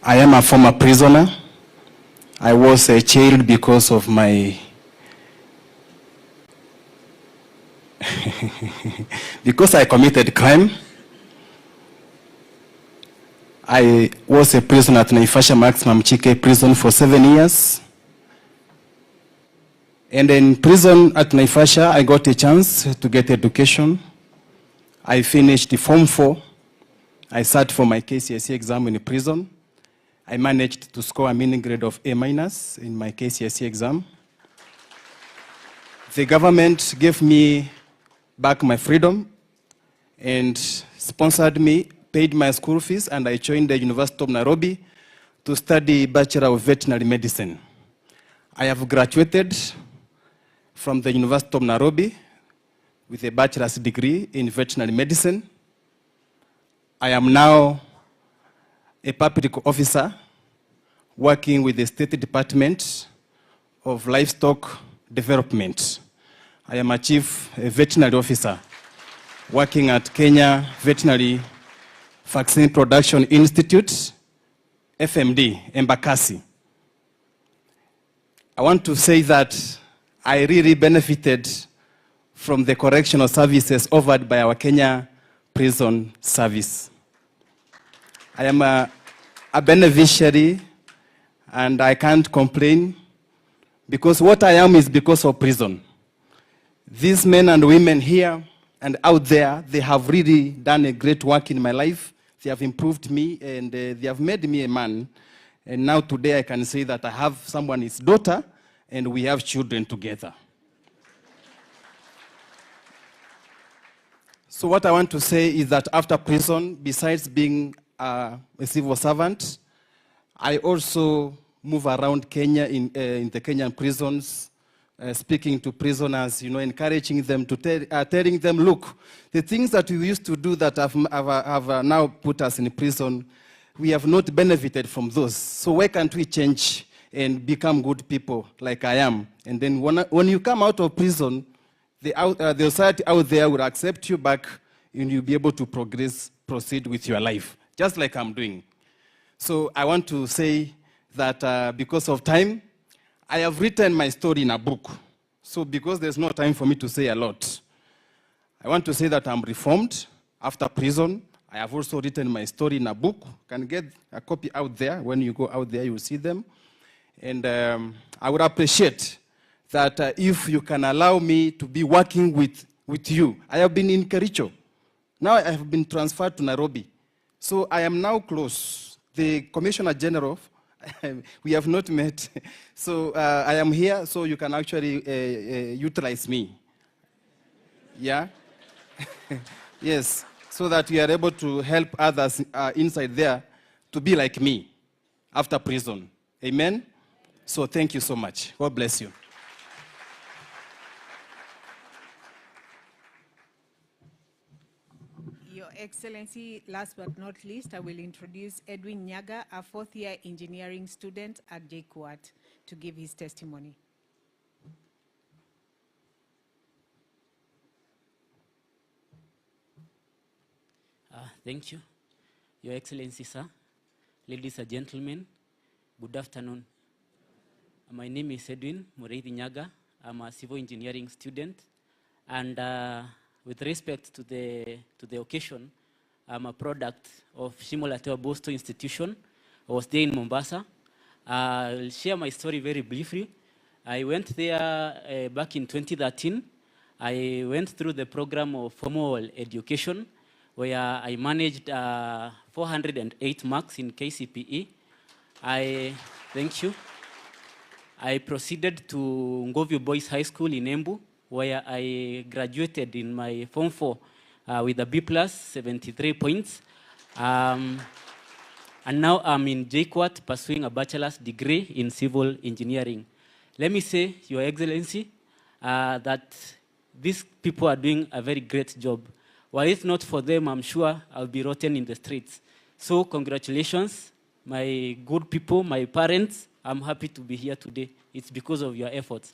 I am a former prisoner. I was jailed because of my because I committed crime. I was a prisoner at Naivasha Maximum Kicc prison for 7 years. And in prison at Naivasha, I got a chance to get education. I finished the Form 4. I sat for my KCSE exam in prison. I managed to score a meaning grade of A- in my KCSE exam. The government gave me back my freedom and sponsored me, paid my school fees, and I joined the University of Nairobi to study Bachelor of Veterinary Medicine. I have graduated from the University of Nairobi with a bachelor's degree in veterinary medicine. I am now a public officer working with the State Department of Livestock Development. I am a chief veterinary officer working at Kenya Veterinary Vaccine Production Institute, FMD, Embakasi. I want to say that I really benefited from the correctional services offered by our Kenya Prison Service. I am a beneficiary and I can't complain because what I am is because of prison. These men and women here and out there, they have really done a great work in my life. They have improved me and they have made me a man. And now today I can say that I have someone's daughter and we have children together. So what I want to say is that after prison, besides being a civil servant, I also move around Kenya in the Kenyan prisons, speaking to prisoners, encouraging them, telling them, look, the things that we used to do that have now put us in prison, we have not benefited from those. So why can't we change and become good people like I am? And then when you come out of prison, the society out there will accept you back and you'll be able to proceed with your life, just like I'm doing. So I want to say that because of time, I have written my story in a book. So because there's no time for me to say a lot, I want to say that I'm reformed after prison. I have also written my story in a book. You can get a copy out there. When you go out there, you'll see them. And I would appreciate that if you can allow me to be working with you. I have been in Kericho. Now I have been transferred to Nairobi. So I am now close. The Commissioner General, we have not met. So I am here, so you can actually utilize me. Yeah? Yes, so that we are able to help others inside there to be like me after prison. Amen? So thank you so much. God bless you. Your Excellency, last but not least, I will introduce Edwin Nyaga, a fourth-year engineering student at JKUAT, to give his testimony. Thank you. Your Excellency, sir, ladies and gentlemen, good afternoon. My name is Edwin Mureithi Nyaga. I'm a civil engineering student, and with respect to the occasion, I'm a product of Shimo La Tewa Boston Institution. I was there in Mombasa. I'll share my story very briefly. I went there back in 2013. I went through the program of formal education where I managed 408 marks in KCPE. Thank you. I proceeded to Ngovio Boys High School in Embu, where I graduated in my Form 4 with a B+, 73 points. And now I'm in JKUAT pursuing a bachelor's degree in civil engineering. Let me say, Your Excellency, that these people are doing a very great job. Were it not for them, I'm sure I'll be rotten in the streets. So congratulations, my good people, my parents. I'm happy to be here today. It's because of your efforts.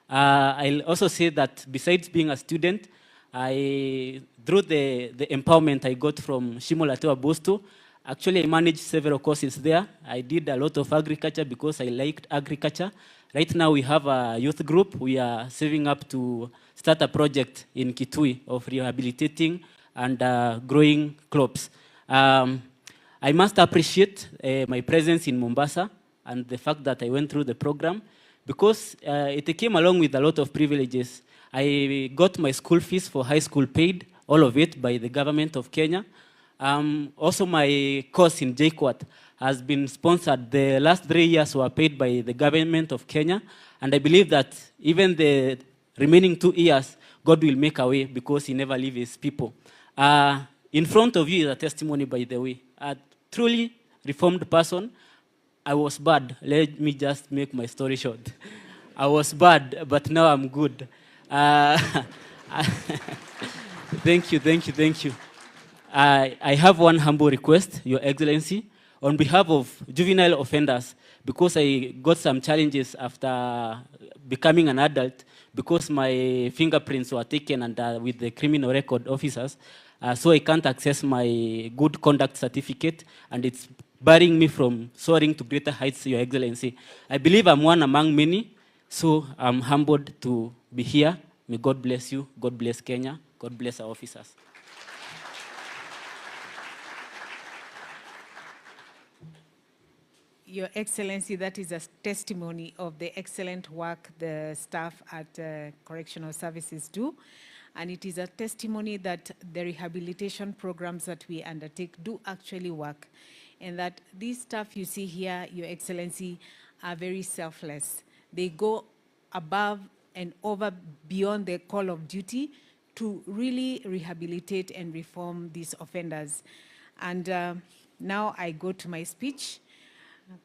I'll also say that besides being a student, through the empowerment I got from Shimo La Tewa Boston, Actually, I managed several courses there. I did a lot of agriculture because I liked agriculture. Right now, we have a youth group. We are saving up to start a project in Kitui of rehabilitating and growing crops. I must appreciate my presence in Mombasa and the fact that I went through the program because it came along with a lot of privileges. I got my school fees for high school paid, all of it by the government of Kenya. Also, my course in JKUAT has been sponsored. The last 3 years were paid by the government of Kenya. And I believe that even the remaining 2 years, God will make a way because he never leaves his people. In front of you is a testimony, by the way. A truly reformed person. I was bad. Let me just make my story short. I was bad, but now I'm good. Thank you, thank you, thank you. I have one humble request, Your Excellency, on behalf of juvenile offenders, because I got some challenges after becoming an adult, because my fingerprints were taken and with the criminal record officers, so I can't access my good conduct certificate, and it's barring me from soaring to greater heights, Your Excellency. I believe I'm one among many, so I'm humbled to be here. May God bless you, God bless Kenya, God bless our officers. Your Excellency, that is a testimony of the excellent work the staff at Correctional Services do. And it is a testimony that the rehabilitation programs that we undertake do actually work. And that these staff you see here, Your Excellency, are very selfless. They go above and over beyond the call of duty to really rehabilitate and reform these offenders. And now I go to my speech.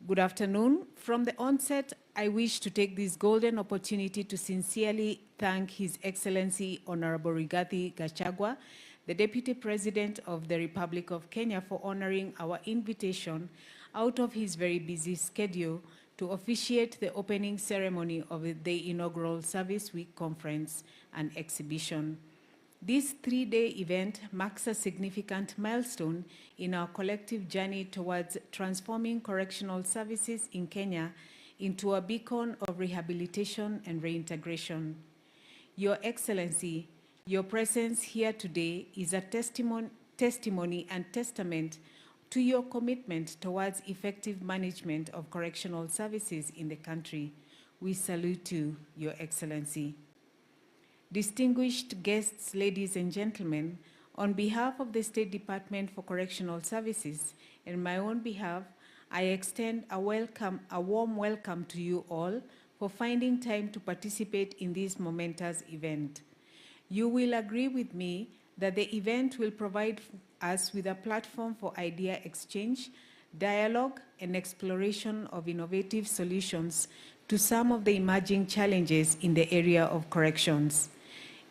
Good afternoon. From the onset, I wish to take this golden opportunity to sincerely thank His Excellency Honorable Rigathi Gachagua, the Deputy President of the Republic of Kenya, for honoring our invitation out of his very busy schedule to officiate the opening ceremony of the inaugural Service Week Conference and Exhibition. This three-day event marks a significant milestone in our collective journey towards transforming correctional services in Kenya into a beacon of rehabilitation and reintegration. Your Excellency, your presence here today is a testimony and testament to your commitment towards effective management of correctional services in the country. We salute you, Your Excellency. Distinguished guests, ladies and gentlemen, on behalf of the State Department for Correctional Services and my own behalf, I extend a warm welcome to you all for finding time to participate in this momentous event. You will agree with me that the event will provide us with a platform for idea exchange, dialogue, and exploration of innovative solutions to some of the emerging challenges in the area of corrections.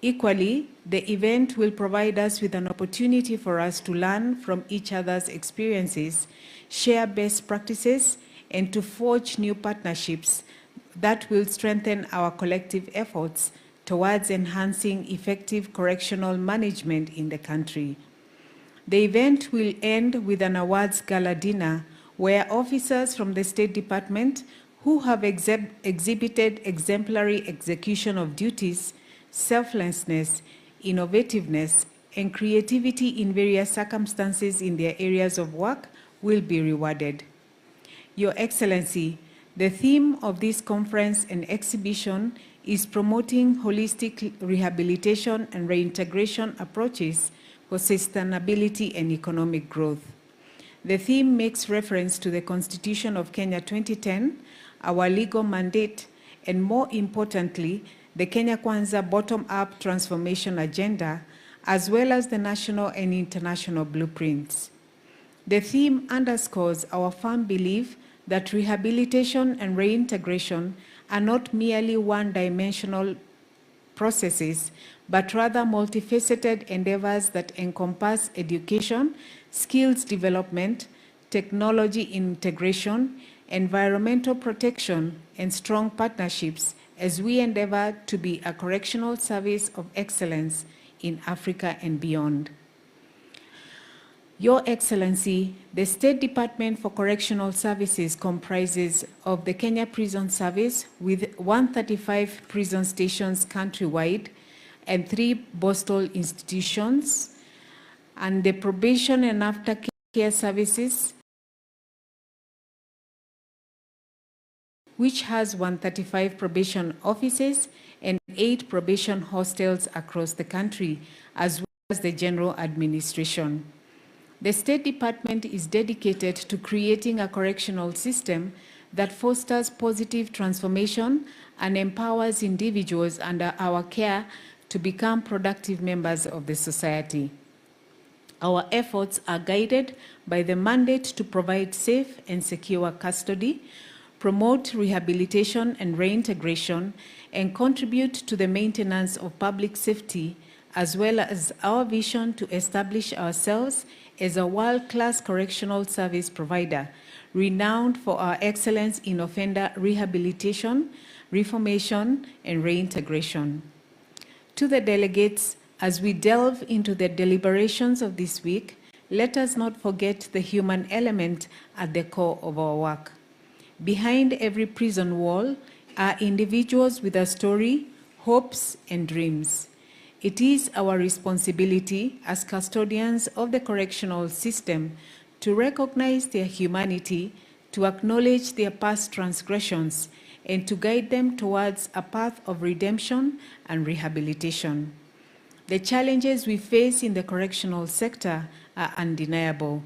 Equally, the event will provide us with an opportunity for us to learn from each other's experiences, share best practices, and to forge new partnerships that will strengthen our collective efforts towards enhancing effective correctional management in the country. The event will end with an awards gala dinner where officers from the State Department who have exhibited exemplary execution of duties, selflessness, innovativeness, and creativity in various circumstances in their areas of work will be rewarded. Your Excellency, the theme of this conference and exhibition is promoting holistic rehabilitation and reintegration approaches for sustainability and economic growth. The theme makes reference to the Constitution of Kenya 2010, our legal mandate, and more importantly, the Kenya Kwanza bottom-up transformation agenda, as well as the national and international blueprints. The theme underscores our firm belief that rehabilitation and reintegration are not merely one-dimensional processes, but rather multifaceted endeavors that encompass education, skills development, technology integration, environmental protection, and strong partnerships as we endeavor to be a correctional service of excellence in Africa and beyond. Your Excellency, the State Department for Correctional Services comprises of the Kenya Prison Service with 135 prison stations countrywide and 3 postal institutions, and the Probation and Aftercare Services, which has 135 probation offices and 8 probation hostels across the country, as well as the general administration. The State Department is dedicated to creating a correctional system that fosters positive transformation and empowers individuals under our care to become productive members of the society. Our efforts are guided by the mandate to provide safe and secure custody, promote rehabilitation and reintegration, and contribute to the maintenance of public safety, as well as our vision to establish ourselves as a world-class correctional service provider, renowned for our excellence in offender rehabilitation, reformation, and reintegration. To the delegates, as we delve into the deliberations of this week, let us not forget the human element at the core of our work. Behind every prison wall are individuals with a story, hopes, and dreams. It is our responsibility as custodians of the correctional system to recognize their humanity, to acknowledge their past transgressions, and to guide them towards a path of redemption and rehabilitation. The challenges we face in the correctional sector are undeniable.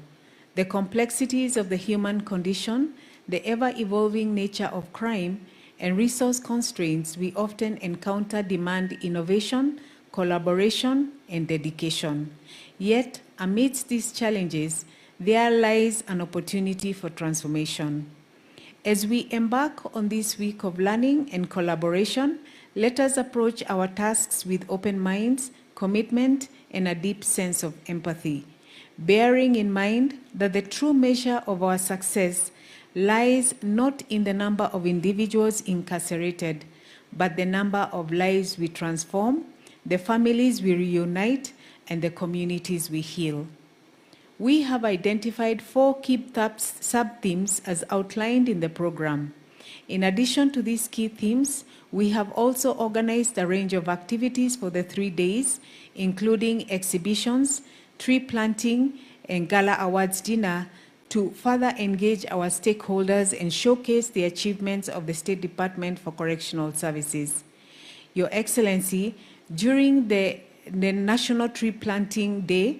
The complexities of the human condition, the ever-evolving nature of crime, and resource constraints we often encounter demand innovation, collaboration, and dedication. Yet, amidst these challenges, there lies an opportunity for transformation. As we embark on this week of learning and collaboration, let us approach our tasks with open minds, commitment, and a deep sense of empathy, bearing in mind that the true measure of our success lies not in the number of individuals incarcerated, but the number of lives we transform, the families we reunite, and the communities we heal. We have identified 4 key sub-themes as outlined in the program. In addition to these key themes, we have also organized a range of activities for the 3 days, including exhibitions, tree planting, and gala awards dinner to further engage our stakeholders and showcase the achievements of the State Department for Correctional Services. Your Excellency, during the National Tree Planting Day,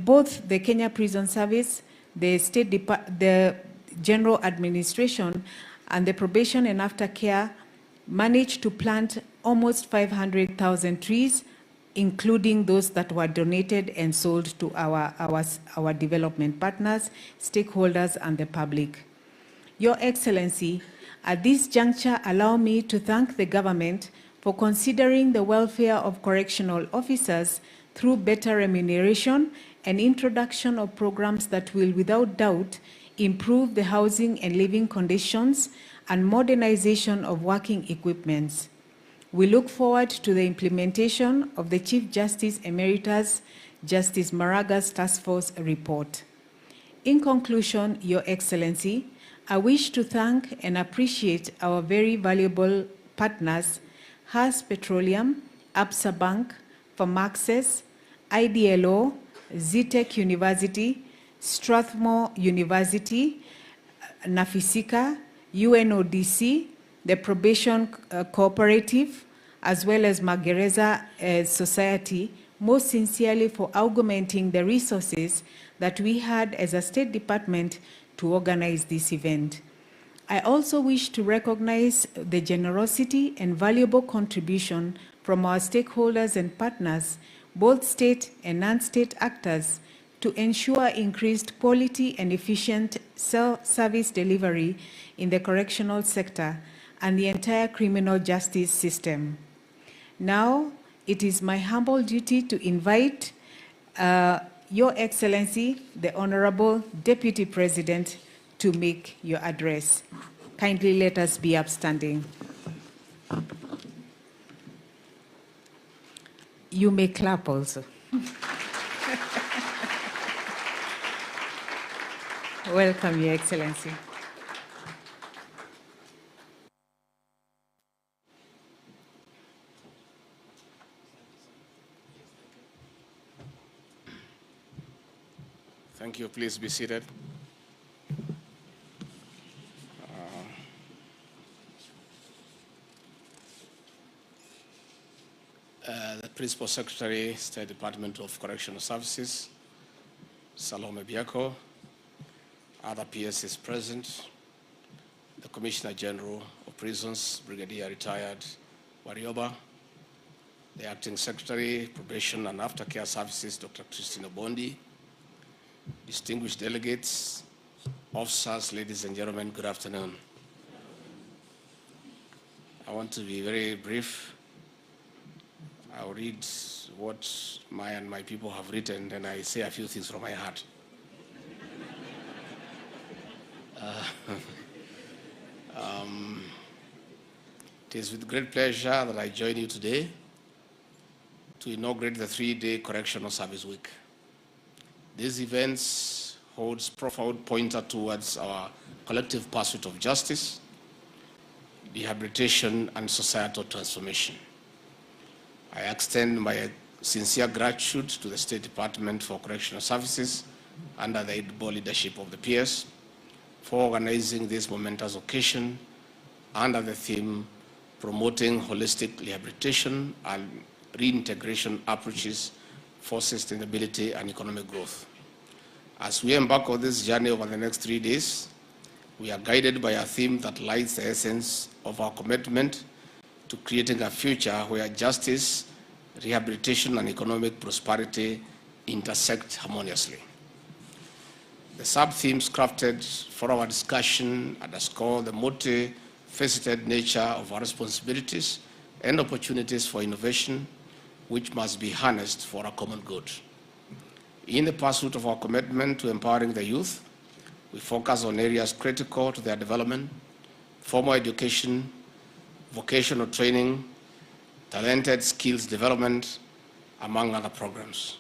both the Kenya Prison Service, the General Administration, and the Probation and Aftercare managed to plant almost 500,000 trees, including those that were donated and sold to our development partners, stakeholders, and the public. Your Excellency, at this juncture, allow me to thank the government for considering the welfare of correctional officers through better remuneration and introduction of programs that will without doubt improve the housing and living conditions and modernization of working equipments. We look forward to the implementation of the Chief Justice Emeritus Justice Maraga's Task Force report. In conclusion, Your Excellency, I wish to thank and appreciate our very valuable partners, Haas Petroleum, Absa Bank, Pharmaxis, IDLO, Zitec University, Strathmore University, Nafisika, UNODC, the Probation Cooperative, as well as Magereza Society, most sincerely for augmenting the resources that we had as a State Department to organize this event. I also wish to recognize the generosity and valuable contribution from our stakeholders and partners, both state and non-state actors, to ensure increased quality and efficient service delivery in the correctional sector and the entire criminal justice system. Now, it is my humble duty to invite Your Excellency, the Honorable Deputy President, to make your address. Kindly let us be upstanding. You may clap also. Welcome, Your Excellency. Thank you. Please be seated. The Principal Secretary, State Department of Correctional Services, Salome Biako, other PSs present, the Commissioner General of Prisons, Brigadier Retired Warioba, the Acting Secretary, Probation and Aftercare Services, Dr. Christina Bondi, distinguished delegates, officers, ladies and gentlemen, good afternoon. I want to be very brief. I'll read what my people have written, and I say a few things from my heart. It is with great pleasure that I join you today to inaugurate the 3-day Correctional Service Week. These events holds profound pointer towards our collective pursuit of justice, rehabilitation, and societal transformation. I extend my sincere gratitude to the State Department for Correctional Services under the able leadership of the PS for organizing this momentous occasion under the theme promoting holistic rehabilitation and reintegration approaches for sustainability and economic growth. As we embark on this journey over the next 3 days, we are guided by a theme that lights the essence of our commitment to creating a future where justice, rehabilitation, and economic prosperity intersect harmoniously. The sub-themes crafted for our discussion underscore the multifaceted nature of our responsibilities and opportunities for innovation, which must be harnessed for our common good. In the pursuit of our commitment to empowering the youth, we focus on areas critical to their development: formal education, vocational training, talented skills development, among other programs.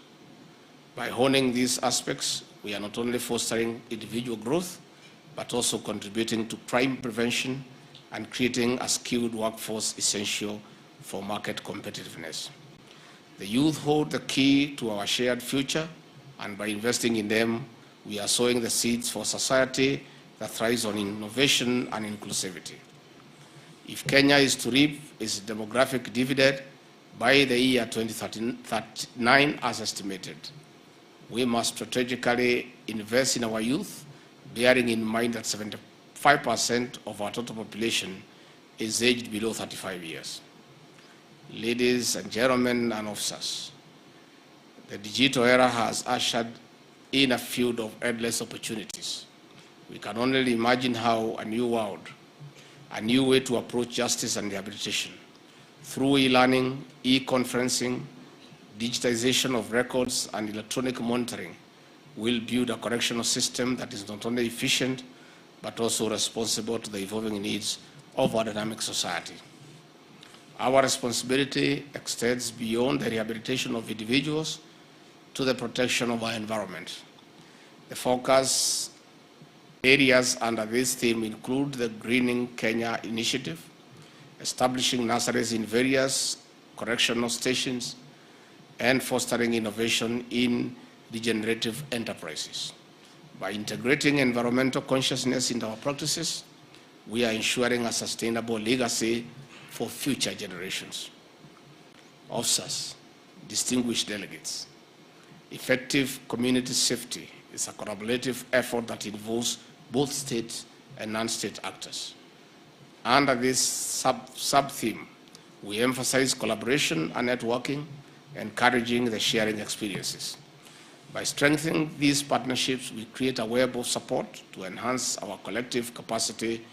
By honing these aspects, we are not only fostering individual growth, but also contributing to crime prevention and creating a skilled workforce essential for market competitiveness. The youth hold the key to our shared future, and by investing in them, we are sowing the seeds for society that thrives on innovation and inclusivity. If Kenya is to reap its demographic dividend by the year 2039 as estimated, we must strategically invest in our youth, bearing in mind that 75% of our total population is aged below 35 years. Ladies and gentlemen and officers, the digital era has ushered in a field of endless opportunities. We can only imagine how a new world, a new way to approach justice and rehabilitation through e-learning, e-conferencing, digitization of records, and electronic monitoring will build a correctional system that is not only efficient, but also responsible to the evolving needs of our dynamic society. Our responsibility extends beyond the rehabilitation of individuals to the protection of our environment. The focus areas under this theme include the Greening Kenya initiative, establishing nurseries in various correctional stations, and fostering innovation in regenerative enterprises. By integrating environmental consciousness into our practices, we are ensuring a sustainable legacy for future generations. Officers, distinguished delegates, effective community safety is a collaborative effort that involves both state and non-state actors. Under this sub-theme, we emphasize collaboration and networking, encouraging the sharing experiences. By strengthening these partnerships, we create a web of support to enhance our collective capacity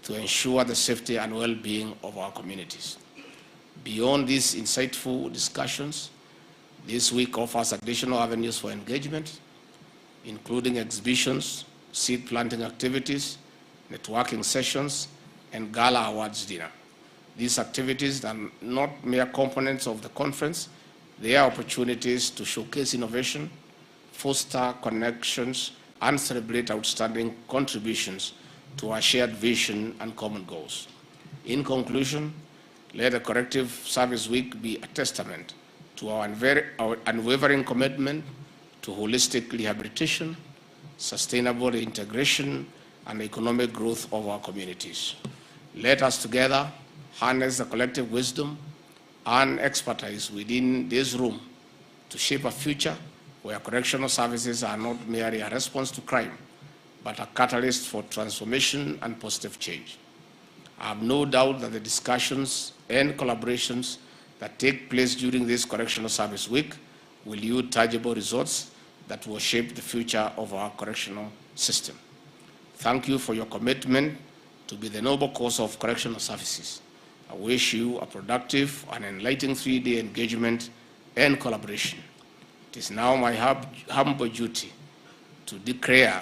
to ensure the safety and well-being of our communities. Beyond these insightful discussions, this week offers additional avenues for engagement, including exhibitions, seed planting activities, networking sessions, and gala awards dinner. These activities are not mere components of the conference. They are opportunities to showcase innovation, foster connections, and celebrate outstanding contributions to our shared vision and common goals. In conclusion, let the Corrective Service Week be a testament to our unwavering commitment to holistic rehabilitation, sustainable integration, and economic growth of our communities. Let us together harness the collective wisdom and expertise within this room to shape a future where correctional services are not merely a response to crime, but a catalyst for transformation and positive change. I have no doubt that the discussions and collaborations that take place during this Correctional Service Week will yield tangible results that will shape the future of our correctional system. Thank you for your commitment to be the noble cause of correctional services. I wish you a productive and enlightening 3-day engagement and collaboration. It is now my humble duty to declare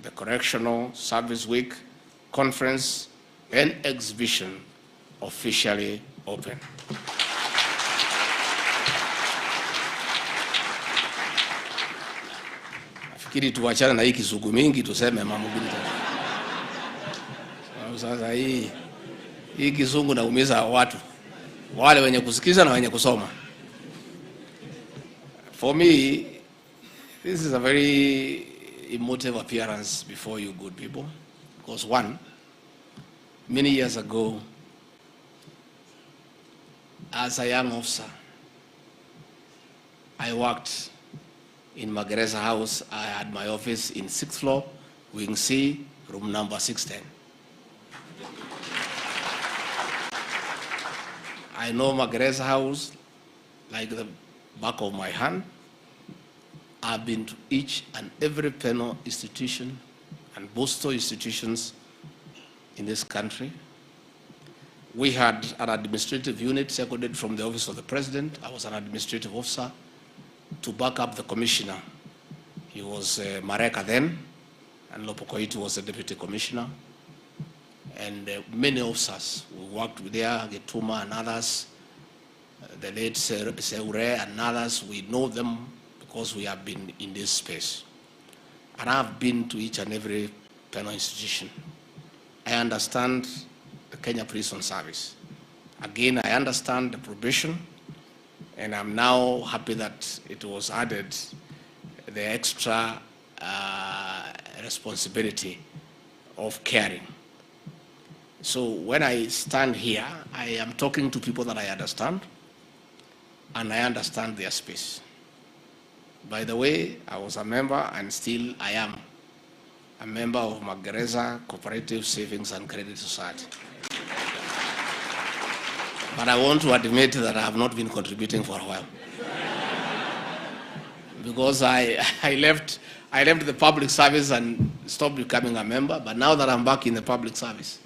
the Correctional Service Week Conference and Exhibition officially open. Nafikiri tuachane na hii kizungu mingi tuseme mambo mbili tena. Sasa hii kizungu naumiza watu. Wale wenye kusikiza na wenye kusoma. For me, this is a very emotive appearance before you good people. Because one, many years ago, as a young officer, I worked in Magereza House. I had my office in 6th floor, Wing C, room number 610. I know Magereza House like the back of my hand. I've been to each and every penal institution and bosto institutions in this country. We had an administrative unit seconded from the office of the president. I was an administrative officer to back up the commissioner. He was Mareka then, and Lopokoitu was the deputy commissioner. And many officers who worked with there, Getuma and others, the late Seure and others, we know them because we have been in this space. And I've been to each and every penal institution. I understand the Kenya Prison Service. Again, I understand the probation, and I'm now happy that it was added the extra responsibility of caring. So when I stand here, I am talking to people that I understand, and I understand their space. By the way, I was a member, and still I am a member of Magereza Cooperative Savings and Credit Society. But I want to admit that I have not been contributing for a while. Because I left the public service and stopped becoming a member, but now that I'm back in the public service,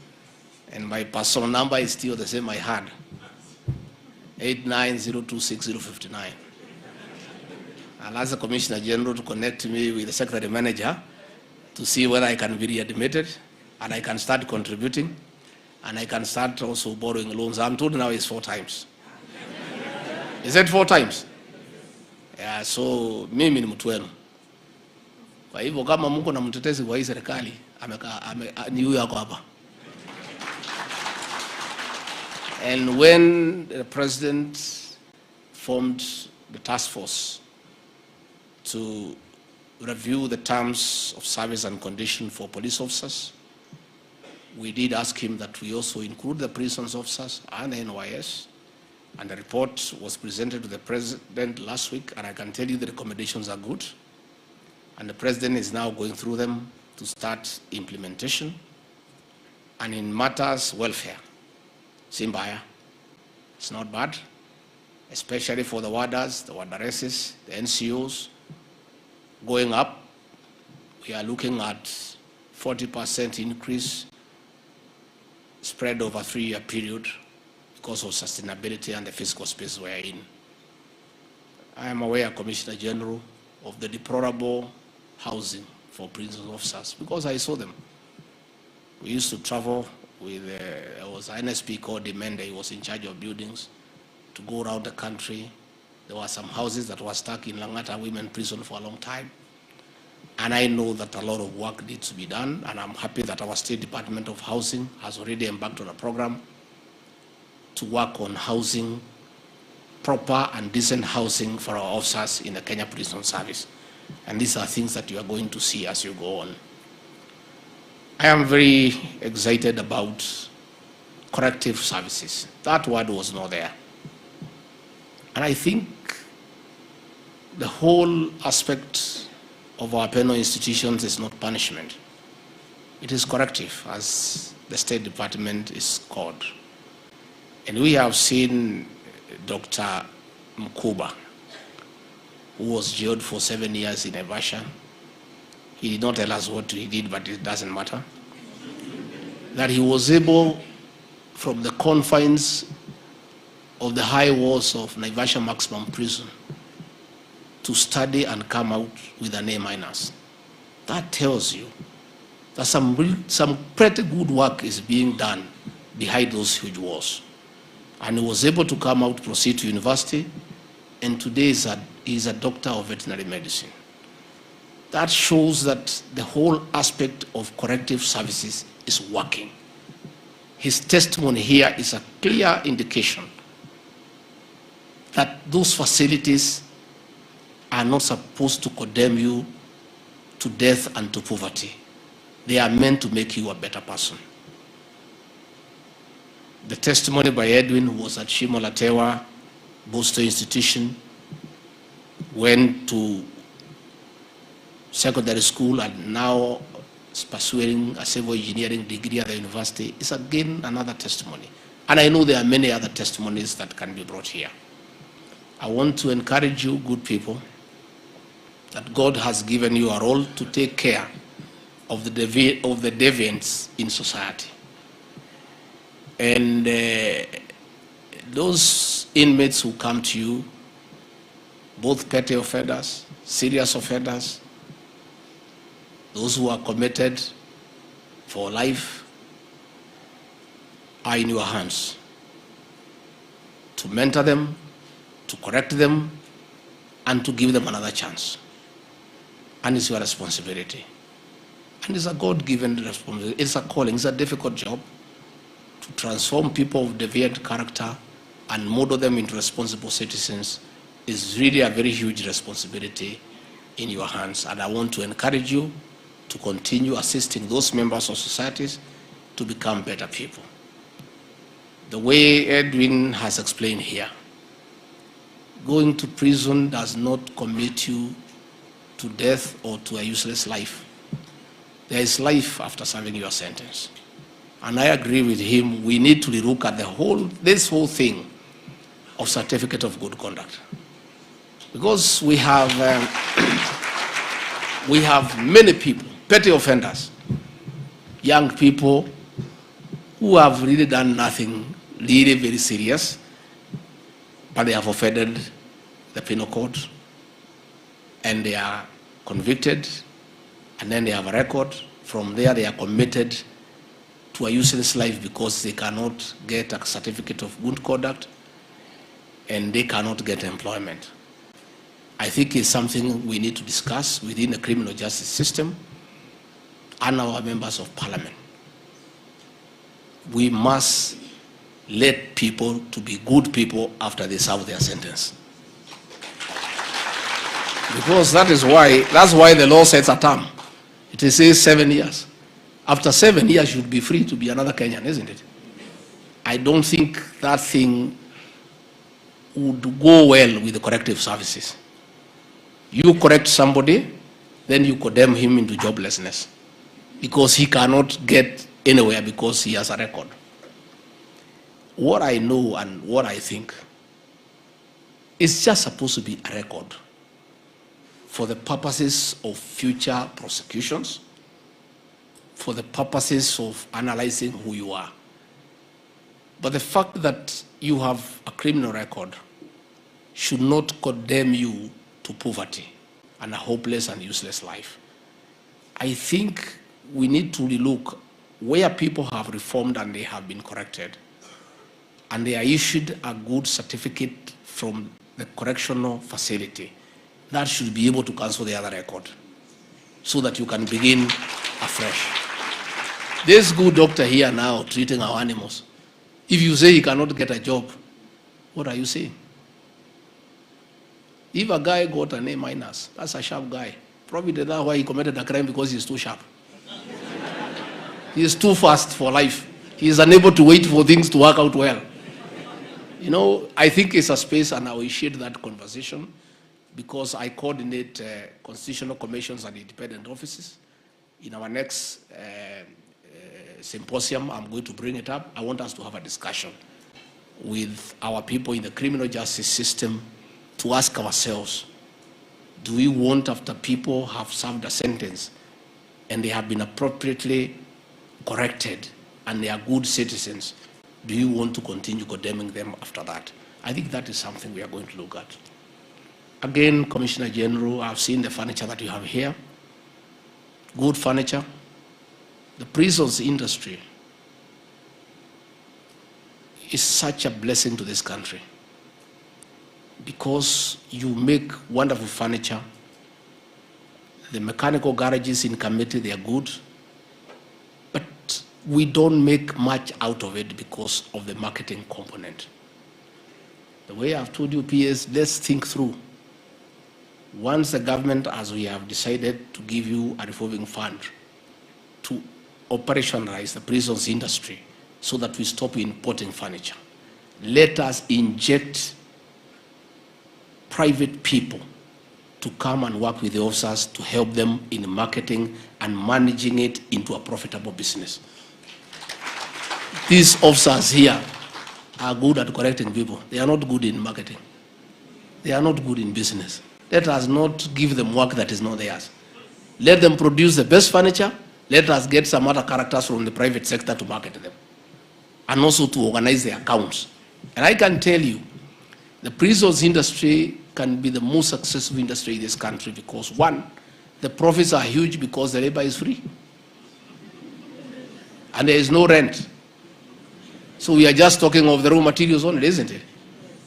and my personal number is still the same I had, 89026059. I'll ask the Commissioner General to connect me with the Secretary Manager to see whether I can be readmitted and I can start contributing and I can start also borrowing loans. I'm told now it's 4 times. Is that 4 times? Yeah, so mimi ni mtu wenu. Kwa hivyo kama mko na mtetezi wa hii serikali, ni huyu yako hapa. And when the president formed the task force to review the terms of service and condition for police officers, we did ask him that we also include the prisons officers and the NYS, and the report was presented to the president last week, and I can tell you the recommendations are good, and the president is now going through them to start implementation. And in matters welfare, Simbaya, it's not bad, especially for the warders, the warderesses, the NCOs, going up. We are looking at 40% increase spread over a 3-year period because of sustainability and the fiscal space we are in. I am aware, Commissioner General, of the deplorable housing for prison officers because I saw them. We used to travel with, there was an NSP called Demende, he was in charge of buildings, to go around the country. There were some houses that were stuck in Langata Women Prison for a long time. And I know that a lot of work needs to be done, and I'm happy that our State Department of Housing has already embarked on a program to work on housing, proper and decent housing for our officers in the Kenya Prison Service. And these are things that you are going to see as you go on. I am very excited about corrective services. That word was not there. And I think the whole aspect of our penal institutions is not punishment. It is corrective, as the State Department is called. And we have seen Dr. Mkuba, who was jailed for 7 years in Naivasha. He did not tell us what he did, but it doesn't matter. That he was able, from the confines of the high walls of Naivasha Maximum Prison, to study and come out with an A-. That tells you that some pretty good work is being done behind those huge walls. And he was able to come out, proceed to university, and today he's a doctor of veterinary medicine. That shows that the whole aspect of corrective services is working. His testimony here is a clear indication that those facilities are not supposed to condemn you to death and to poverty. They are meant to make you a better person. The testimony by Edwin, who was at Shimolatewa Booster Institution, went to secondary school and now is pursuing a civil engineering degree at the university, is again another testimony. And I know there are many other testimonies that can be brought here. I want to encourage you, good people, that God has given you a role to take care of the deviants in society. And those inmates who come to you, both petty offenders, serious offenders, those who are committed for life, are in your hands to mentor them, to correct them, and to give them another chance. And it's your responsibility. And it's a God-given responsibility. It's a calling. It's a difficult job to transform people of deviant character and model them into responsible citizens. Is really a very huge responsibility in your hands. And I want to encourage you to continue assisting those members of societies to become better people. The way Edwin has explained here, going to prison does not commit you to death or to a useless life. There is life after serving your sentence. And I agree with him, we need to look at this whole thing of certificate of good conduct. Because we have many people, petty offenders, young people who have really done nothing really very serious, but they have offended the penal code, and they are convicted, and then they have a record. From there, they are committed to a useless life because they cannot get a certificate of good conduct, and they cannot get employment. I think it's something we need to discuss within the criminal justice system and our members of parliament. We must let people to be good people after they serve their sentence. Because that's why the law sets a term. It says 7 years. After 7 years, you should be free to be another Kenyan, isn't it? I don't think that thing would go well with the corrective services. You correct somebody, then you condemn him into joblessness because he cannot get anywhere because he has a record. What I know and what I think is just supposed to be a record for the purposes of future prosecutions, for the purposes of analyzing who you are. But the fact that you have a criminal record should not condemn you to poverty and a hopeless and useless life. I think we need to look where people have reformed and they have been corrected, and they are issued a good certificate from the correctional facility. That should be able to cancel the other record. so that you can begin afresh. This good doctor here now treating our animals, if you say he cannot get a job, what are you saying? If a guy got an A-, that's a sharp guy. Probably that's why he committed a crime, because he's too sharp. He is too fast for life. He is unable to wait for things to work out well. You know, I think it's a space, and I will share that conversation, because I coordinate constitutional commissions and independent offices. In our next symposium, I'm going to bring it up. I want us to have a discussion with our people in the criminal justice system to ask ourselves, do we want, after people have served a sentence and they have been appropriately corrected and they are good citizens, do you want to continue condemning them after that? I think that is something we are going to look at. Again, Commissioner General, I've seen the furniture that you have here. Good furniture. The prisons industry is such a blessing to this country, because you make wonderful furniture. The mechanical garages in committee, they are good, but we don't make much out of it because of the marketing component. The way I've told you, PS, let's think through. Once the government, as we have decided, to give you a revolving fund to operationalize the prisons industry so that we stop importing furniture, let us inject private people to come and work with the officers to help them in marketing and managing it into a profitable business. These officers here are good at correcting people. They are not good in marketing. They are not good in business. Let us not give them work that is not theirs. Let them produce the best furniture. Let us get some other characters from the private sector to market them, and also to organize their accounts. And I can tell you, the prisons industry can be the most successful industry in this country because, one, the profits are huge because the labor is free. And there is no rent. So we are just talking of the raw materials only, isn't it?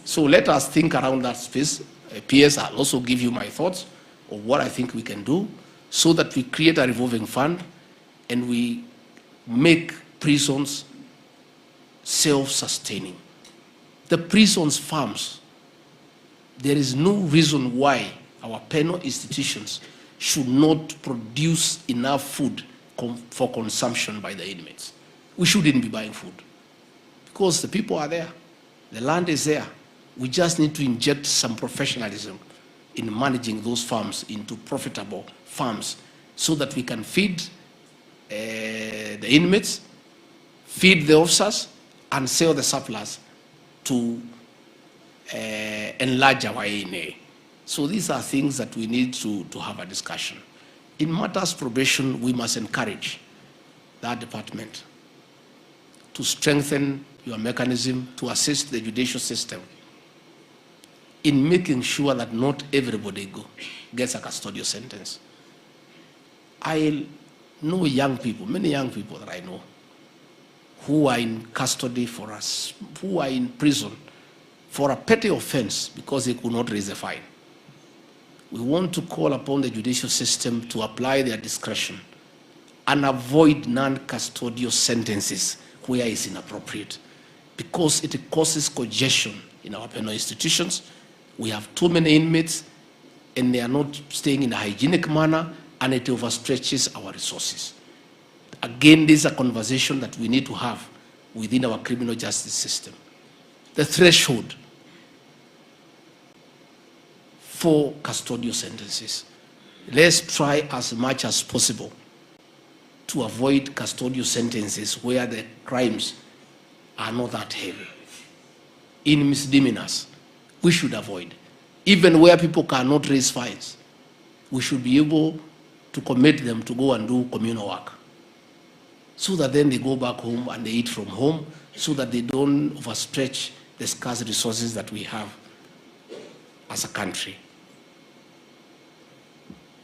So let us think around that space. PS, I'll also give you my thoughts of what I think we can do so that we create a revolving fund and we make prisons self-sustaining. The prisons farms, there is no reason why our penal institutions should not produce enough food for consumption by the inmates. We shouldn't be buying food because the people are there, the land is there. We just need to inject some professionalism in managing those farms into profitable farms so that we can feed the inmates, feed the officers, and sell the surplus to enlarge our ANA. So these are things that we need to have a discussion. In matters probation, we must encourage that department to strengthen your mechanism to assist the judicial system in making sure that not everybody gets a custodial sentence. I know young people, many young people that I know, who are in custody for us, who are in prison for a petty offense because they could not raise a fine. We want to call upon the judicial system to apply their discretion and avoid non-custodial sentences where it's inappropriate, because it causes congestion in our penal institutions. We have too many inmates and they are not staying in a hygienic manner, and it overstretches our resources. Again, this is a conversation that we need to have within our criminal justice system. The threshold for custodial sentences. Let's try as much as possible to avoid custodial sentences where the crimes are not that heavy. In misdemeanors, we should avoid. Even where people cannot raise fines, we should be able to commit them to go and do communal work, so that then they go back home and they eat from home, so that they don't overstretch the scarce resources that we have as a country.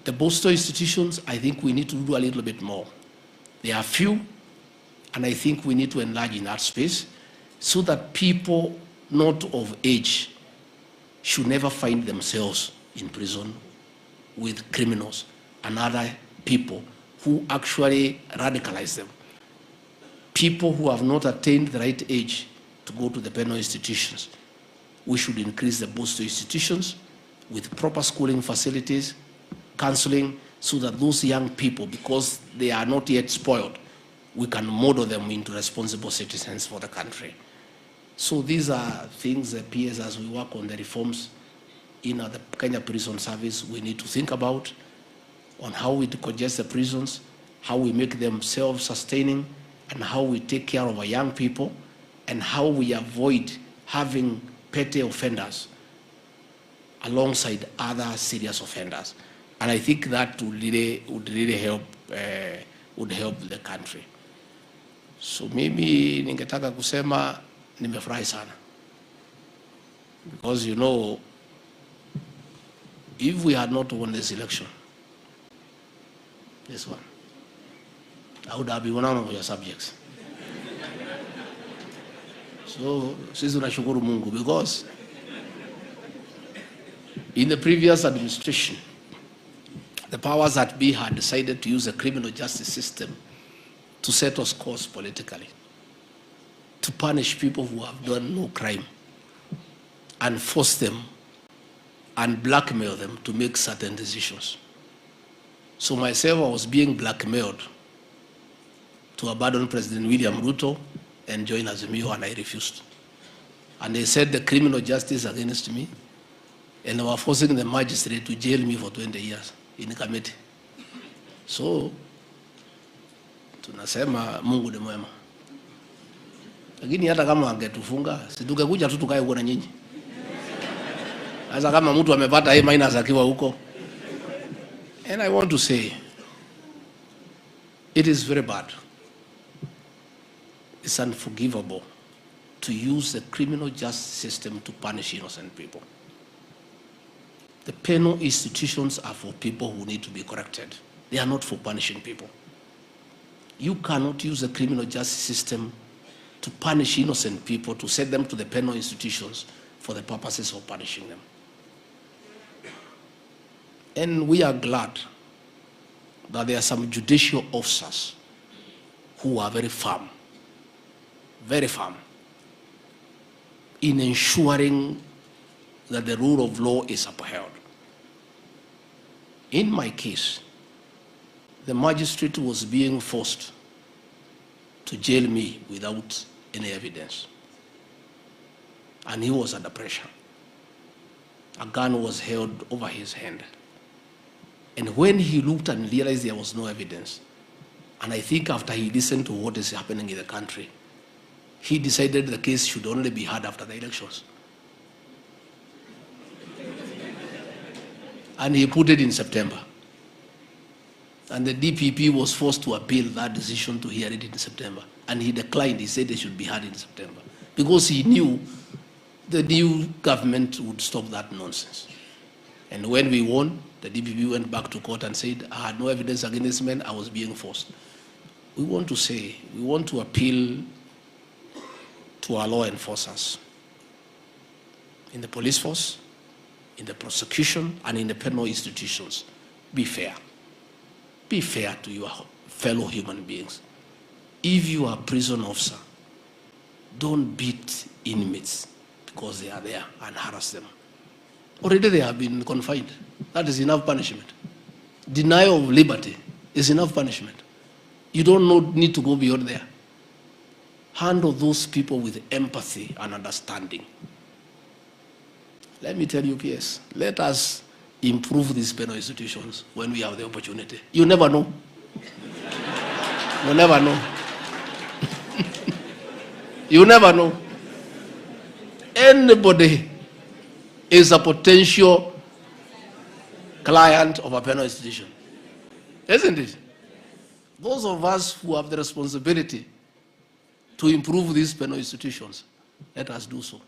The bolster institutions, I think we need to do a little bit more. There are few, and I think we need to enlarge in that space so that people not of age should never find themselves in prison with criminals and other people who actually radicalize them. People who have not attained the right age to go to the penal institutions. We should increase the boost to institutions with proper schooling facilities, counseling, so that those young people, because they are not yet spoiled, we can model them into responsible citizens for the country. So these are things that PS, as we work on the reforms in the Kenya Prison Service, we need to think about on how we decongest the prisons, how we make them self-sustaining, and how we take care of our young people, and how we avoid having petty offenders alongside other serious offenders. And I think that would really help the country. So maybe ningetaka kusema nimefurahi sana. Because you know, if we had not won this election, this one, I would have been one of your subjects. So, sisi tunashukuru Mungu, because in the previous administration, the powers that be had decided to use the criminal justice system to settle scores politically, to punish people who have done no crime, and force them and blackmail them to make certain decisions. So myself, I was being blackmailed to abandon President William Ruto and join Azimio, and I refused. And they said the criminal justice against me, and they were forcing the magistrate to jail me for 20 years in Kamiti. So, tunasema Mungu ni mwema. Lakini hata kama angetufunga, si tungekuja tu tukae huko na nyinyi. Sasa kama mtu amepata A- akiwa huko. And I want to say, it is very bad. It's unforgivable to use the criminal justice system to punish innocent people. The penal institutions are for people who need to be corrected. They are not for punishing people. You cannot use the criminal justice system to punish innocent people, to send them to the penal institutions for the purposes of punishing them. And we are glad that there are some judicial officers who are very firm in ensuring that the rule of law is upheld. In my case, the magistrate was being forced to jail me without any evidence. And he was under pressure. A gun was held over his hand. And when he looked and realized there was no evidence, and I think after he listened to what is happening in the country, he decided the case should only be heard after the elections. And he put it in September. And the DPP was forced to appeal that decision to hear it in September. And he declined. He said it should be heard in September. Because he knew the new government would stop that nonsense. And when we won, the DPP went back to court and said, I had no evidence against me, I was being forced. We want to say, we want to appeal to our law enforcers in the police force, in the prosecution, and in the penal institutions. Be fair. Be fair to your fellow human beings. If you are a prison officer, don't beat inmates because they are there and harass them. Already they have been confined. That is enough punishment. Denial of liberty is enough punishment. You don't need to go beyond there. Handle those people with empathy and understanding. Let me tell you, PS, let us improve these penal institutions when we have the opportunity. You never know. You never know. You never know. Anybody is a potential client of a penal institution. Isn't it? Those of us who have the responsibility to improve these penal institutions, let us do so.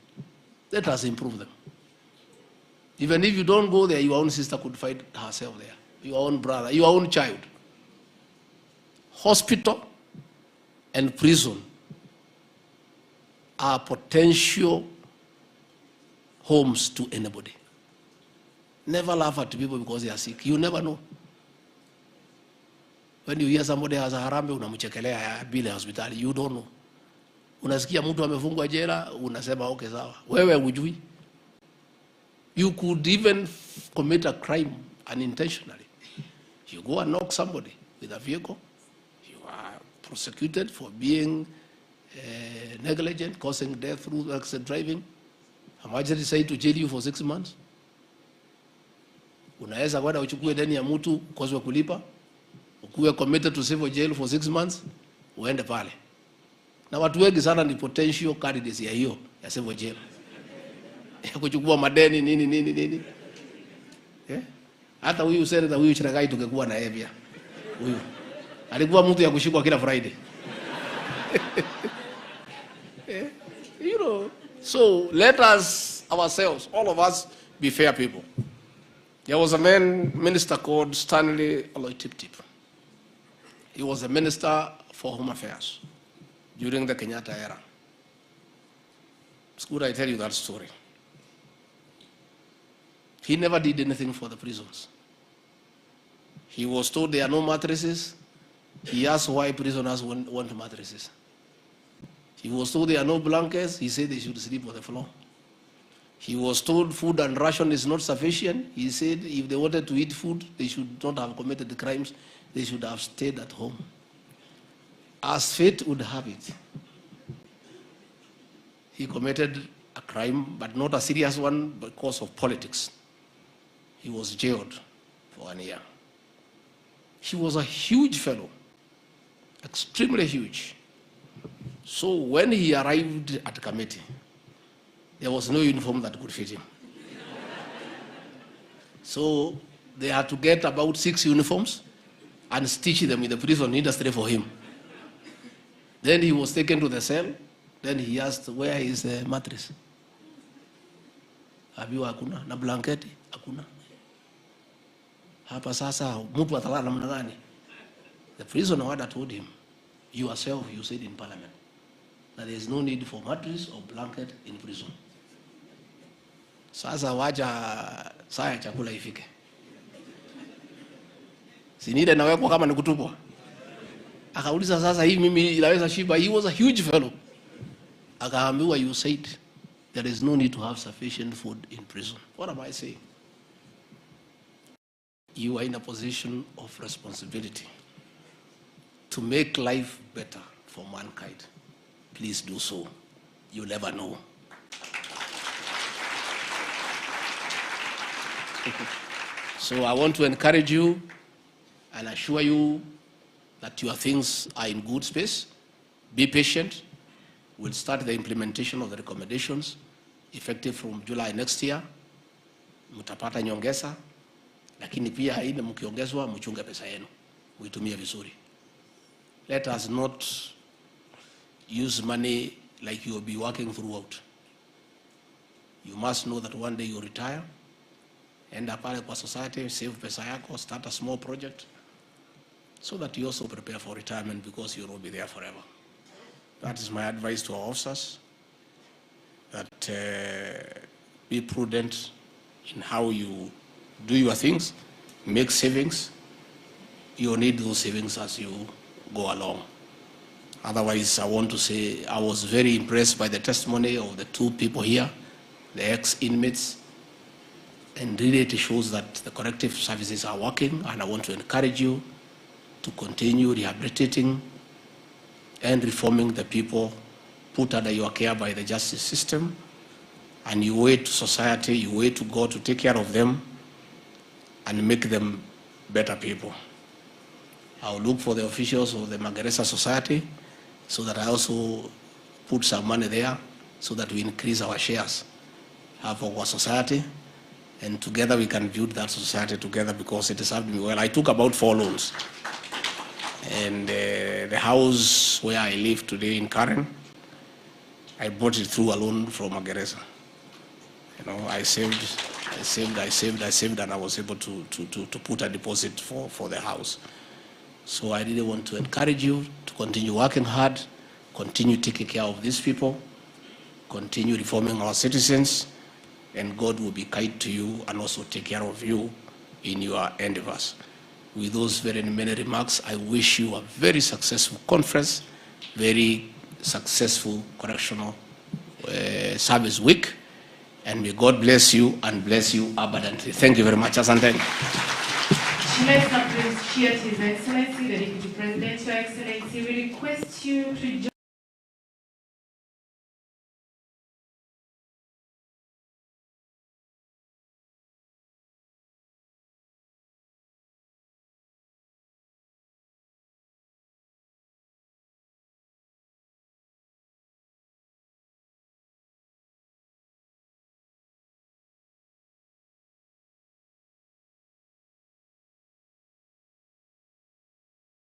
Let us improve them. Even if you don't go there, your own sister could find herself there. Your own brother, your own child. Hospital and prison are potential homes to anybody. Never laugh at people because they are sick. You never know. When you hear somebody has a harambe, unamchekelea bila hospitali. You don't know. Unasikia mtu amefungwa jela, unasema okay sawa. Wewe hujui. You could even commit a crime unintentionally. You go and knock somebody with a vehicle. You are prosecuted for being negligent, causing death through accident driving. A magistrate say to jail you for 6 months. Unaweza kwenda uchukue deni ya mtu ukoswe kulipa, ukuwe committed to civil jail for 6 months, uende pale. Na watu wengi sana ni potential candidates ya hiyo ya civil jail. Ya kuchukua madeni nini. Hata huyu senator huyu Chiragai tungekuwa na yeye pia. Huyu alikuwa mtu ya kushikwa kila Friday. You know, so let us ourselves, all of us, be fair people. There was a minister called Stanley Oloitip-Tip. He was a minister for Home Affairs during the Kenyatta era. It's good I tell you that story. He never did anything for the prisons. He was told there are no mattresses. He asked why prisoners want mattresses. He was told there are no blankets. He said they should sleep on the floor. He was told food and ration is not sufficient. He said if they wanted to eat food, they should not have committed the crimes. They should have stayed at home. As fate would have it, he committed a crime, but not a serious one because of politics. He was jailed for 1 year. He was a huge fellow, extremely huge. So when he arrived at committee, there was no uniform that could fit him. So they had to get about 6 uniforms and stitch them in the prison industry for him. Then he was taken to the cell. Then he asked, where is the mattress? Abiwa hakuna, na blanketi hakuna. Hapa sasa mtu atalala namna gani? The prisoner warder told him, yourself you said in parliament that there is no need for mattress or blanket in prison. Sasa wacha saa ya chakula ifike. Sinile nawekwa kama ni kutupwa. Akauliza sasa hii mimi inaweza shiba. He was a huge fellow. Akaambiwa you said there is no need to have sufficient food in prison. What am I saying? You are in a position of responsibility to make life better for mankind. Please do so. You'll never know. So I want to encourage you and assure you that your things are in good space. Be patient. We'll start the implementation of the recommendations effective from July next year. Mutapata nyongeza, lakini pia haina mkiongezwa mchunge pesa yenu. Uitumie vizuri. Let us not use money like you will be working throughout. You must know that one day you retire. Enda pale kwa society, save pesa yako, start a small project so that you also prepare for retirement because you will be there forever. That is my advice to our officers, that be prudent in how you do your things, make savings. You need those savings as you go along. Otherwise, I want to say I was very impressed by the testimony of the 2 people here, the ex-inmates, and really it shows that the corrective services are working, and I want to encourage you to continue rehabilitating and reforming the people put under your care by the justice system, and you wait to society, you wait to God to take care of them and make them better people. I'll look for the officials of the Magereza Society so that I also put some money there so that we increase our shares of our society, and together we can build that society together because it has served me well. I took about 4 loans. And the house where I live today in Karen, I bought it through a loan from Magereza. You know, I saved, and I was able to put a deposit for the house. So I really want to encourage you to continue working hard, continue taking care of these people, continue reforming our citizens, and God will be kind to you and also take care of you in your endeavors. with those very many remarks, I wish you a very successful conference, very successful correctional service week, and may God bless you and bless you abundantly. Thank you very much. Asante. Let's appreciate His Excellency, the Deputy President, Your Excellency. We request you to join